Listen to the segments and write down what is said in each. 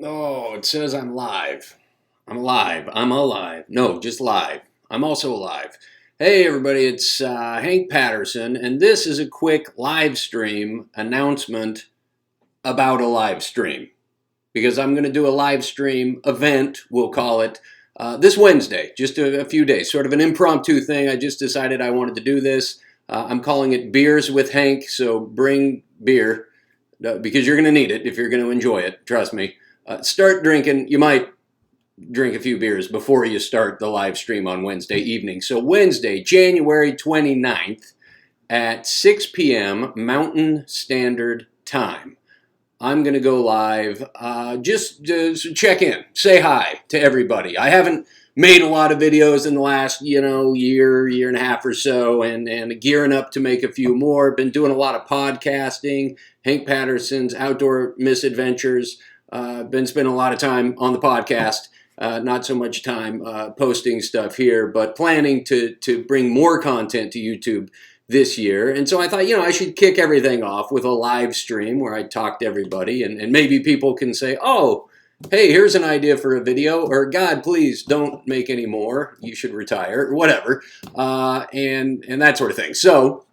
Oh, it says I'm live. I'm alive. I'm alive. No, just live. I'm also alive. Hey, everybody, it's Hank Patterson, and this is a quick live stream announcement about a live stream. Because I'm going to do a live stream event, we'll call it, this Wednesday, just a few days. Sort of an impromptu thing. I just decided I wanted to do this. I'm calling it Beers with Hank, so bring beer because you're going to need it if you're going to enjoy it. Trust me. Start drinking. You might drink a few beers before you start the live stream on Wednesday evening. So Wednesday, January 29th at 6 p.m. Mountain Standard Time. I'm going to go live. Just check in. Say hi to everybody. I haven't made a lot of videos in the last, year and a half or so, and gearing up to make a few more. Been doing a lot of podcasting. Hank Patterson's Outdoor Misadventures. Been spending a lot of time on the podcast. Not so much time posting stuff here, but planning to bring more content to YouTube this year. And so I thought, I should kick everything off with a live stream where I talk to everybody, and maybe people can say, oh, hey, here's an idea for a video, or God, please don't make any more. You should retire, or whatever, and that sort of thing. So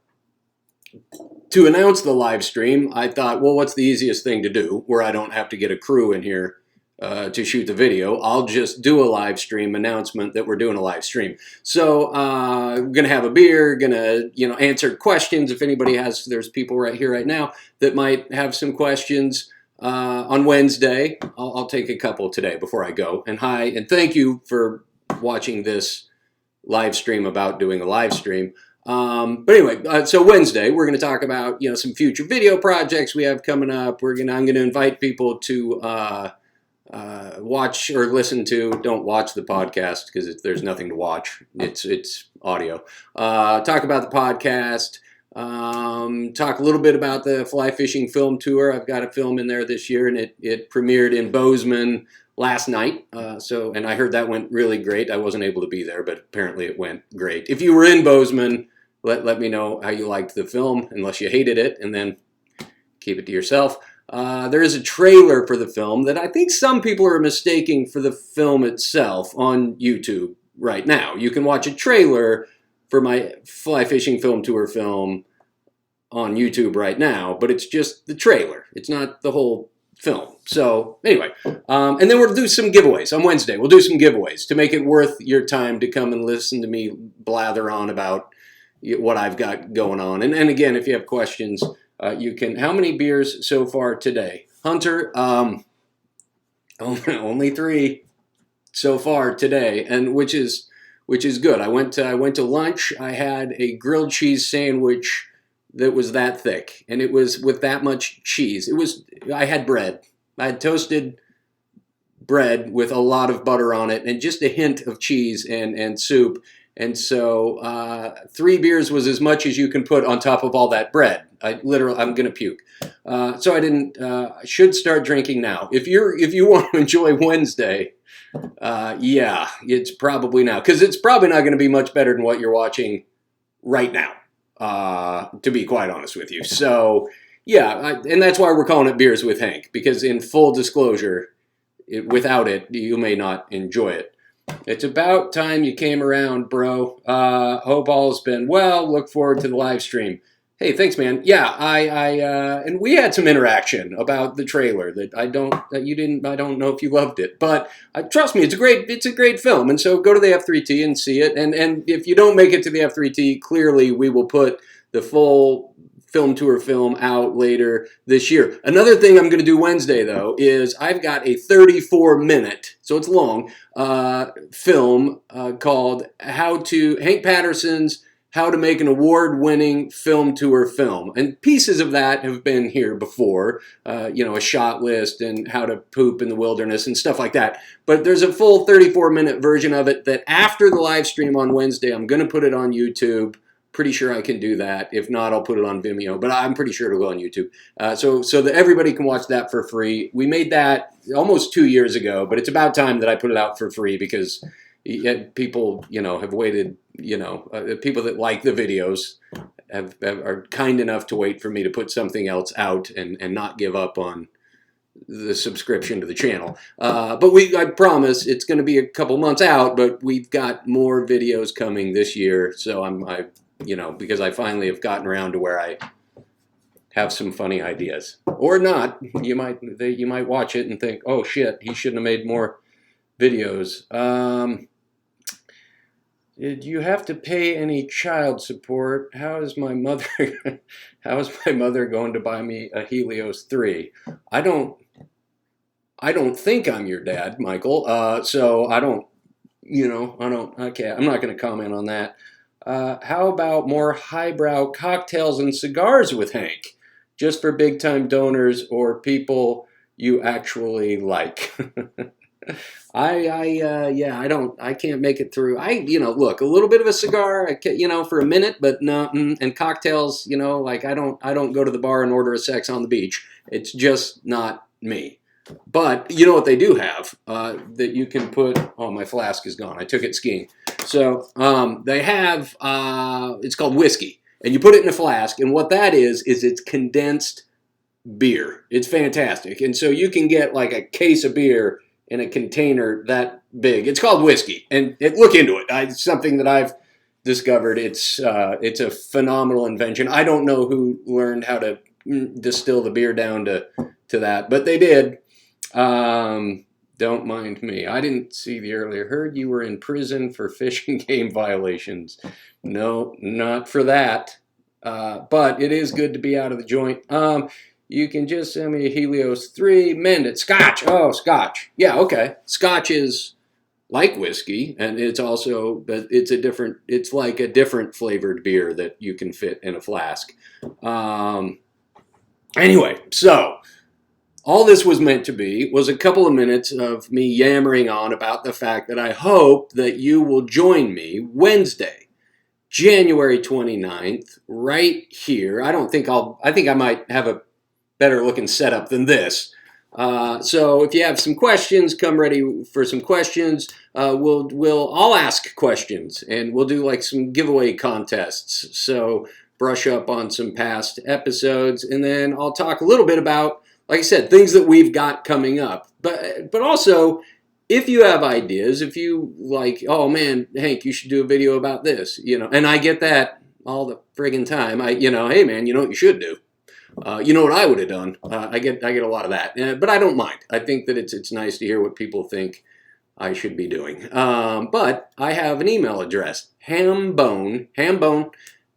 to announce the live stream, I thought, well, what's the easiest thing to do where I don't have to get a crew in here to shoot the video? I'll just do a live stream announcement that we're doing a live stream. So I'm going to have a beer, going to, answer questions. If anybody there's people right here right now that might have some questions on Wednesday. I'll take a couple today before I go. And hi, and thank you for watching this live stream about doing a live stream. But anyway, so Wednesday, we're going to talk about, some future video projects we have coming up. I'm going to invite people to watch or listen to. Don't watch the podcast because there's nothing to watch. It's audio. Talk about the podcast. Talk a little bit about the fly fishing film tour. I've got a film in there this year, and it premiered in Bozeman last night. And I heard that went really great. I wasn't able to be there, but apparently it went great. If you were in Bozeman, let me know how you liked the film, unless you hated it, and then keep it to yourself. There is a trailer for the film that I think some people are mistaking for the film itself on YouTube right now. You can watch a trailer for my fly fishing film tour film on YouTube right now, but it's just the trailer. It's not the whole film. So anyway, and then we'll do some giveaways on Wednesday. We'll do some giveaways to make it worth your time to come and listen to me blather on about what I've got going on. And again, if you have questions, you can. How many beers so far today, Hunter? Only 3 so far today, and which is good. I went to lunch. I had a grilled cheese sandwich that was that thick, and it was with that much cheese. I had bread. I had toasted bread with a lot of butter on it, and just a hint of cheese and soup. And so 3 beers was as much as you can put on top of all that bread. I'm going to puke. So I didn't. I should start drinking now. If you want to enjoy Wednesday, yeah, it's probably now, because it's probably not going to be much better than what you're watching right now. To be quite honest with you. So yeah, and that's why we're calling it Beers with Hank, because in full disclosure, without it, you may not enjoy it. It's about time you came around, bro. Hope all's been well. Look forward to the live stream. Hey, thanks, man. Yeah, and we had some interaction about the trailer that you didn't. I don't know if you loved it, but trust me, it's a great film. And so go to the F3T and see it. And if you don't make it to the F3T, clearly we will put the full film tour film out later this year. Another thing I'm going to do Wednesday, though, is I've got a 34-minute, so it's long, film called Hank Patterson's How to Make an Award-Winning Film Tour Film. And pieces of that have been here before, a shot list and how to poop in the wilderness and stuff like that. But there's a full 34-minute version of it that after the live stream on Wednesday, I'm going to put it on YouTube. Pretty sure I can do that. If not, I'll put it on Vimeo, but I'm pretty sure it'll go on YouTube. So that everybody can watch that for free. We made that almost 2 years ago, but it's about time that I put it out for free, because people, have waited, people that like the videos are kind enough to wait for me to put something else out and not give up on the subscription to the channel. But I promise it's going to be a couple months out, but we've got more videos coming this year. So because I finally have gotten around to where I have some funny ideas, or not. You might watch it and think, oh shit, he shouldn't have made more videos. Did you have to pay any child support? How is my mother going to buy me a Helios 3? I don't think I'm your dad, Michael. So I don't, okay, I'm not going to comment on that. How about more highbrow cocktails and cigars with Hank? Just for big time donors or people you actually like. I can't make it through. Look, a little bit of a cigar, for a minute, but no, and cocktails, like I don't go to the bar and order a sex on the beach. It's just not me. But you know what they do have that you can put. Oh, my flask is gone. I took it skiing. So they have. It's called whiskey, and you put it in a flask. And what that is it's condensed beer. It's fantastic, and so you can get like a case of beer in a container that big. It's called whiskey, and look into it. It's something that I've discovered. It's a phenomenal invention. I don't know who learned how to distill the beer down to that, but they did. Don't mind me. I didn't see the earlier. Heard you were in prison for fish and game violations. No, not for that. But it is good to be out of the joint. You can just send me a Helios 3. Mend it. Scotch. Oh, Scotch. Yeah, okay. Scotch is like whiskey, and it's also, but it's like a different flavored beer that you can fit in a flask. Anyway, so all this was meant to be was a couple of minutes of me yammering on about the fact that I hope that you will join me Wednesday, January 29th, right here. I think I might have a better looking setup than this. So if you have some questions, come ready for some questions. I'll ask questions, and we'll do like some giveaway contests. So brush up on some past episodes, and then I'll talk a little bit about, like I said, things that we've got coming up. But also, if you have ideas, if you like, oh man, Hank, you should do a video about this, and I get that all the friggin' time. Hey man, you know what you should do? You know what I would have done? I get a lot of that, but I don't mind. I think that it's nice to hear what people think I should be doing. But I have an email address, hambone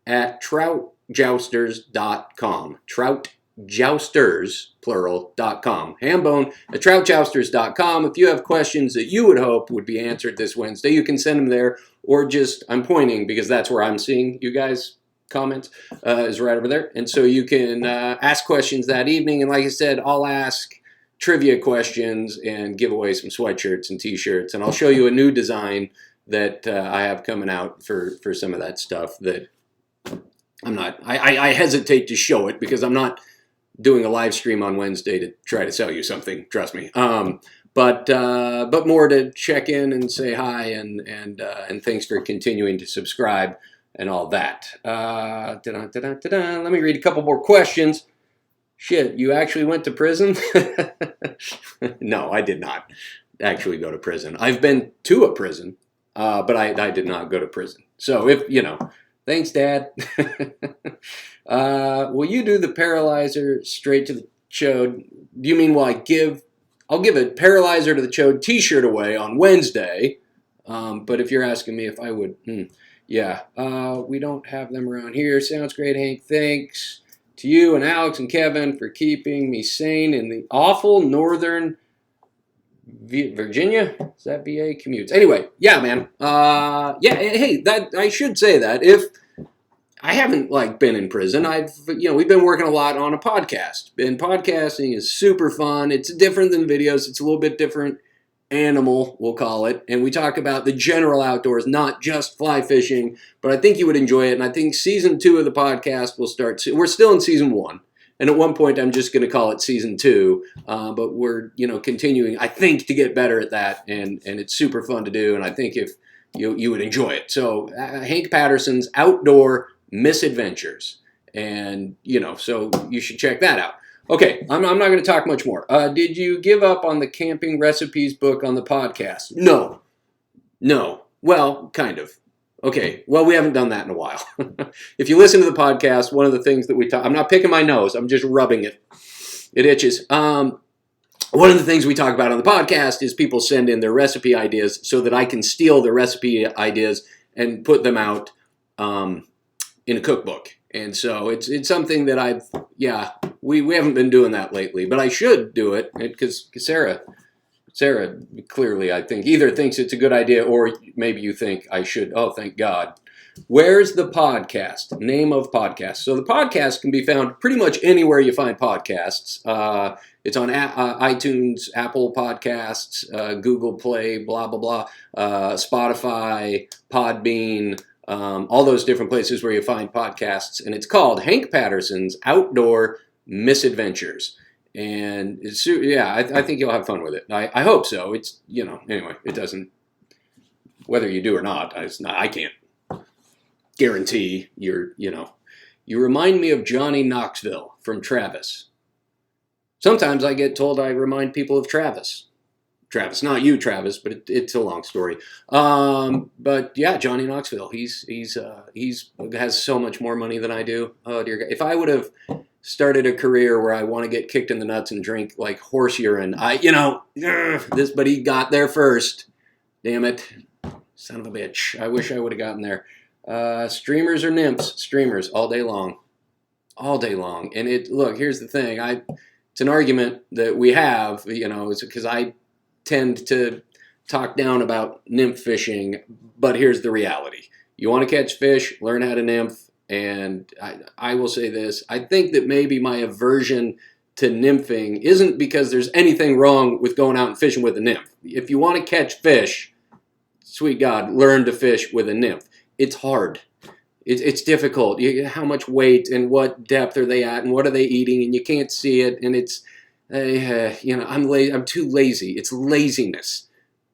at troutjousters.com. Troutjousters, plural.com. Hambone at troutjousters.com. If you have questions that you would hope would be answered this Wednesday, you can send them there, or just, I'm pointing because that's where I'm seeing you guys comments, is right over there. And so you can ask questions that evening. And like I said, I'll ask trivia questions and give away some sweatshirts and t-shirts. And I'll show you a new design that I have coming out for some of that stuff that I hesitate to show it because I'm not doing a live stream on Wednesday to try to sell you something, trust me. But more to check in and say hi and thanks for continuing to subscribe and all that. Let me read a couple more questions. Shit, you actually went to prison? No, I did not actually go to prison. I've been to a prison, but I did not go to prison. So thanks, Dad. Will you do the paralyzer straight to the chode? Do you mean I'll give a paralyzer to the chode t-shirt away on Wednesday? But if you're asking me if I would, yeah, we don't have them around here. Sounds great, Hank. Thanks to you and Alex and Kevin for keeping me sane in the awful northern Virginia. Is that VA commutes? Anyway, yeah, man. Hey, that I should say that if I haven't been in prison, we've been working a lot on a podcast. And podcasting is super fun. It's different than videos. It's a little bit different animal, we'll call it. And we talk about the general outdoors, not just fly fishing, but I think you would enjoy it. And I think season 2 of the podcast will start soon. We're still in season 1. And at one point, I'm just going to call it season 2. But we're, continuing, I think, to get better at that. And it's super fun to do. And I think if you would enjoy it. So Hank Patterson's Outdoor Misadventures. And, so you should check that out. Okay, I'm not going to talk much more. Did you give up on the camping recipes book on the podcast? No. No. Well, kind of. Okay. Well, we haven't done that in a while. If you listen to the podcast, one of the things that we talk, I'm not picking my nose. I'm just rubbing it. It itches. One of the things we talk about on the podcast is people send in their recipe ideas so that I can steal the recipe ideas and put them out in a cookbook. And so it's something that we haven't been doing that lately, but I should do it because Sarah clearly, I think, either thinks it's a good idea or maybe you think I should. Oh, thank God. Where's the podcast? Name of podcast. So the podcast can be found pretty much anywhere you find podcasts. It's on iTunes, Apple Podcasts, Google Play, blah, blah, blah, Spotify, Podbean, all those different places where you find podcasts. And it's called Hank Patterson's Outdoor Misadventures. And I think you'll have fun with it. I hope so. It's, anyway, it doesn't, whether you do or not, I can't guarantee you remind me of Johnny Knoxville from Travis. Sometimes I get told I remind people of Travis. Travis, not you, Travis, but it's a long story. But yeah, Johnny Knoxville, he's has so much more money than I do. Oh dear God. If I would have started a career where I want to get kicked in the nuts and drink like horse urine, but he got there first. Damn it. Son of a bitch. I wish I would have gotten there. Streamers or nymphs? Streamers all day long. All day long. And here's the thing. It's an argument that we have, it's because I tend to talk down about nymph fishing, but here's the reality. You want to catch fish, learn how to nymph, and I will say this. I think that maybe my aversion to nymphing isn't because there's anything wrong with going out and fishing with a nymph. If you want to catch fish, sweet God, learn to fish with a nymph. It's hard. It's difficult. How much weight and what depth are they at and what are they eating, and you can't see it, and it's I'm too lazy. It's laziness.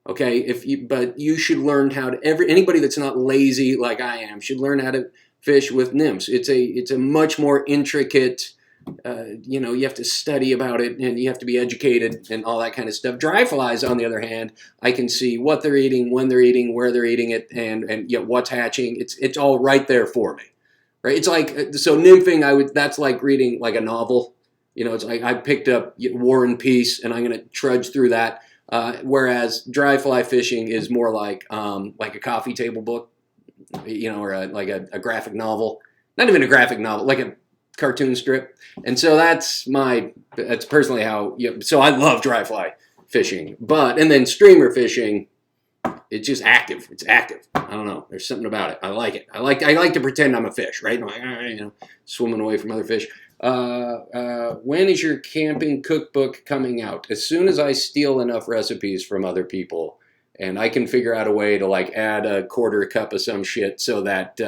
Okay, but you should learn how to. Anybody that's not lazy like I am should learn how to fish with nymphs. It's a much more intricate. You have to study about it and you have to be educated and all that kind of stuff. Dry flies, on the other hand, I can see what they're eating, when they're eating, where they're eating it, and what's hatching. It's all right there for me, right? It's like so nymphing. That's like reading like a novel. It's like I picked up War and Peace and I'm going to trudge through that. Whereas dry fly fishing is more like a coffee table book, or a graphic novel. Not even a graphic novel, like a cartoon strip. And so that's personally how, so I love dry fly fishing, and then streamer fishing, it's just active. It's active. I don't know. There's something about it. I like it. I like to pretend I'm a fish, right? I'm like, swimming away from other fish. When is your camping cookbook coming out? As soon as I steal enough recipes from other people and I can figure out a way to add a quarter cup of some shit so that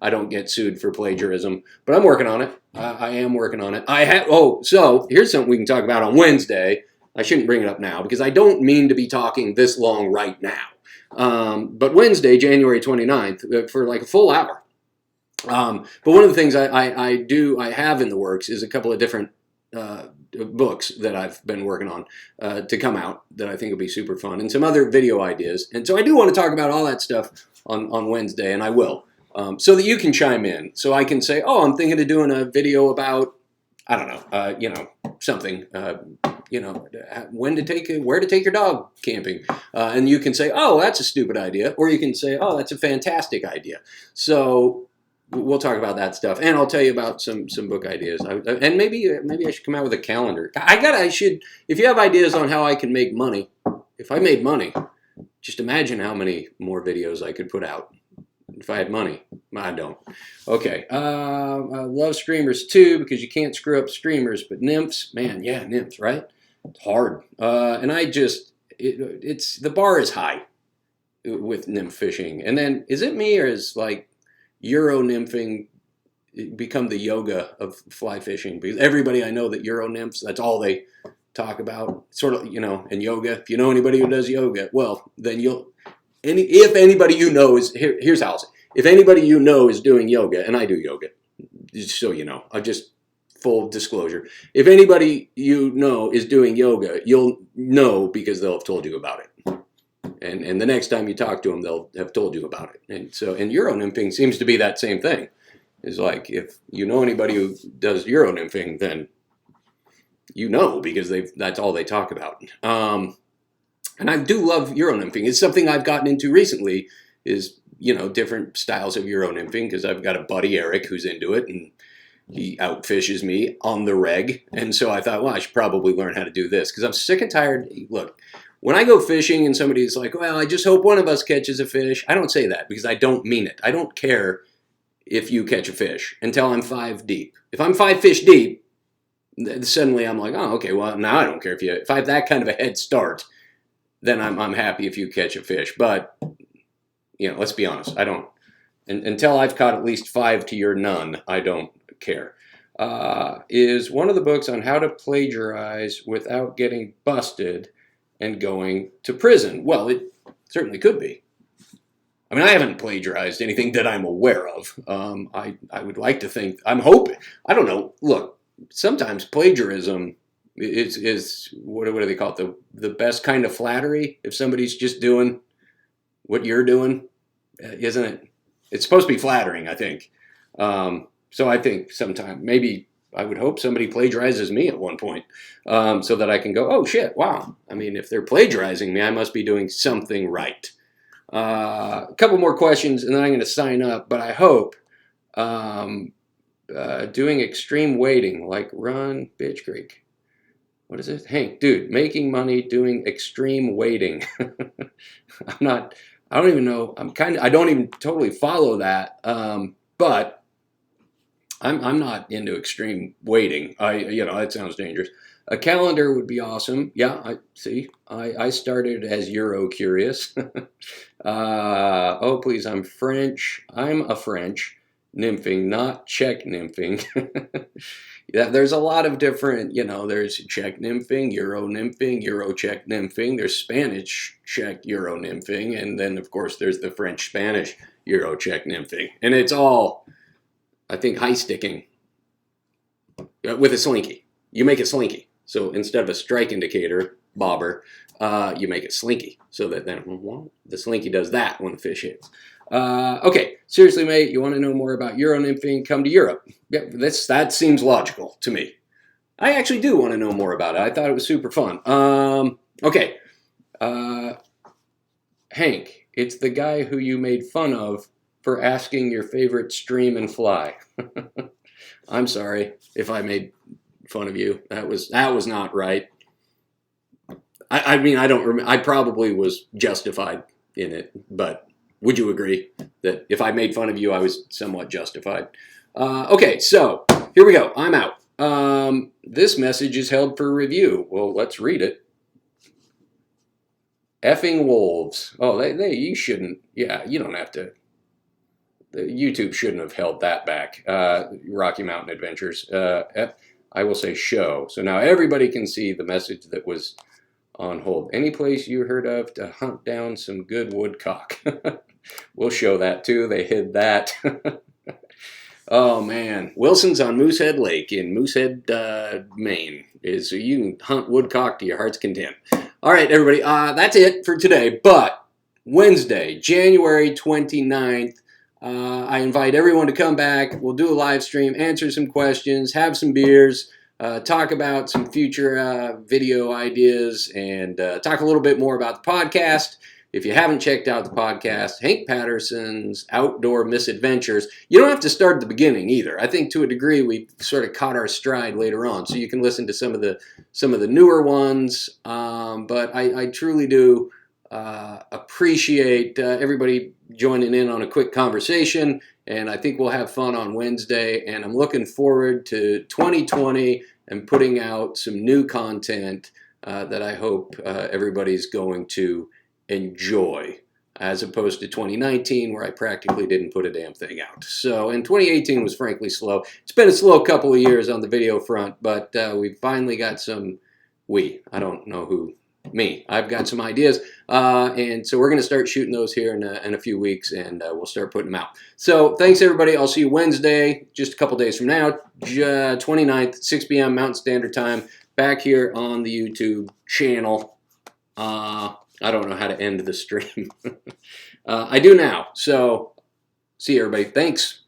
I don't get sued for plagiarism. But I'm working on it. I am working on it. So here's something we can talk about on Wednesday. I shouldn't bring it up now because I don't mean to be talking this long right now. But Wednesday, January 29th, for a full hour. But one of the things I have in the works is a couple of different books that I've been working on to come out that I think will be super fun, and some other video ideas. And so I do want to talk about all that stuff on Wednesday, and I will, so that you can chime in. So I can say, I'm thinking of doing a video about, I don't know, something, where to take your dog camping. And you can say, that's a stupid idea. Or you can say, that's a fantastic idea. So we'll talk about that stuff, and I'll tell you about some book ideas. And maybe I should come out with a calendar. If you have ideas on how I can make money, if I made money, just imagine how many more videos I could put out if I had money. I don't. Okay. I love streamers too because you can't screw up streamers, but nymphs, man, yeah, nymphs, right? It's hard. And it's the bar is high with nymph fishing. And then is it me or is Euro nymphing become the yoga of fly fishing? Because everybody I know that Euro nymphs, that's all they talk about. Sort of, and yoga. If you know anybody who does yoga, well, then if anybody you know is, here's how I'll say, if anybody you know is doing yoga, and I do yoga, just so you know, I just full disclosure. If anybody you know is doing yoga, you'll know because they'll have told you about it. And the next time you talk to them, they'll have told you about it. And Euro nymphing seems to be that same thing. It's like if you know anybody who does Euro nymphing, then you know because that's all they talk about. And I do love Euro nymphing. It's something I've gotten into recently. Is different styles of Euro nymphing because I've got a buddy Eric who's into it and he outfishes me on the reg. And so I thought, well, I should probably learn how to do this because I'm sick and tired. Look, when I go fishing and somebody's like, well, I just hope one of us catches a fish, I don't say that because I don't mean it. I don't care if you catch a fish until I'm 5 deep. If I'm 5 fish deep, suddenly I'm like, oh, okay, well, now I don't care if I have that kind of a head start, then I'm happy if you catch a fish. But, let's be honest, I don't. Until I've caught at least 5 to your none, I don't care. Is one of the books on how to plagiarize without getting busted and going to prison. Well, it certainly could be. I mean, I haven't plagiarized anything that I'm aware of. I would like to think, I'm hoping, I don't know, look, sometimes plagiarism is what do they call it, the best kind of flattery, if somebody's just doing what you're doing, isn't it? It's supposed to be flattering, I think. So I think sometime, maybe I would hope somebody plagiarizes me at one point so that I can go, oh shit, wow. I mean, if they're plagiarizing me, I must be doing something right. A couple more questions and then I'm going to sign up, but I hope doing extreme wading like Run Bitch Creek. What is it? Hank, dude, making money doing extreme wading. I don't even know. I don't even totally follow that. But I'm not into extreme wading. That sounds dangerous. A calendar would be awesome. Yeah, I started as Euro curious. Oh, please, I'm French. I'm a French nymphing, not Czech nymphing. Yeah, there's a lot of different, there's Czech nymphing, Euro Czech nymphing. There's Spanish Czech Euro nymphing. And then, of course, there's the French Spanish Euro Czech nymphing. And it's all, I think, high sticking with a slinky. You make a slinky. So instead of a strike indicator, bobber, you make it slinky. So that then the slinky does that when the fish hits. Okay, seriously, mate, you want to know more about Euro nymphing? Come to Europe. Yeah, that seems logical to me. I actually do want to know more about it. I thought it was super fun. Okay. Hank, it's the guy who you made fun of for asking your favorite stream and fly. I'm sorry if I made fun of you. That was not right. I mean, I don't remember. I probably was justified in it, but would you agree that if I made fun of you, I was somewhat justified? Okay, so here we go. I'm out. This message is held for review. Well, let's read it. Effing wolves. Oh, you shouldn't. Yeah, you don't have to. YouTube shouldn't have held that back. Rocky Mountain Adventures. I will say show. So now everybody can see the message that was on hold. Any place you heard of to hunt down some good woodcock? We'll show that too. They hid that. Oh man, Wilson's on Moosehead Lake in Moosehead, Maine. So you can hunt woodcock to your heart's content. All right, everybody, that's it for today. But Wednesday, January 29th, I invite everyone to come back. We'll do a live stream, answer some questions, have some beers, talk about some future video ideas, and talk a little bit more about the podcast. If you haven't checked out the podcast, Hank Patterson's Outdoor Misadventures, you don't have to start at the beginning either. I think to a degree we sort of caught our stride later on, so you can listen to some of the newer ones. But I truly do appreciate everybody joining in on a quick conversation, and I think we'll have fun on Wednesday. And I'm looking forward to 2020 and putting out some new content that I hope everybody's going to enjoy, as opposed to 2019 where I practically didn't put a damn thing out. So, and 2018 was frankly slow. It's been a slow couple of years on the video front, but we finally got some, I don't know who me. I've got some ideas, and so we're going to start shooting those here in a few weeks, and we'll start putting them out. So thanks, everybody. I'll see you Wednesday, just a couple days from now, 29th, 6 p.m. Mountain Standard Time, back here on the YouTube channel. I don't know how to end the stream. I do now. So see you, everybody. Thanks.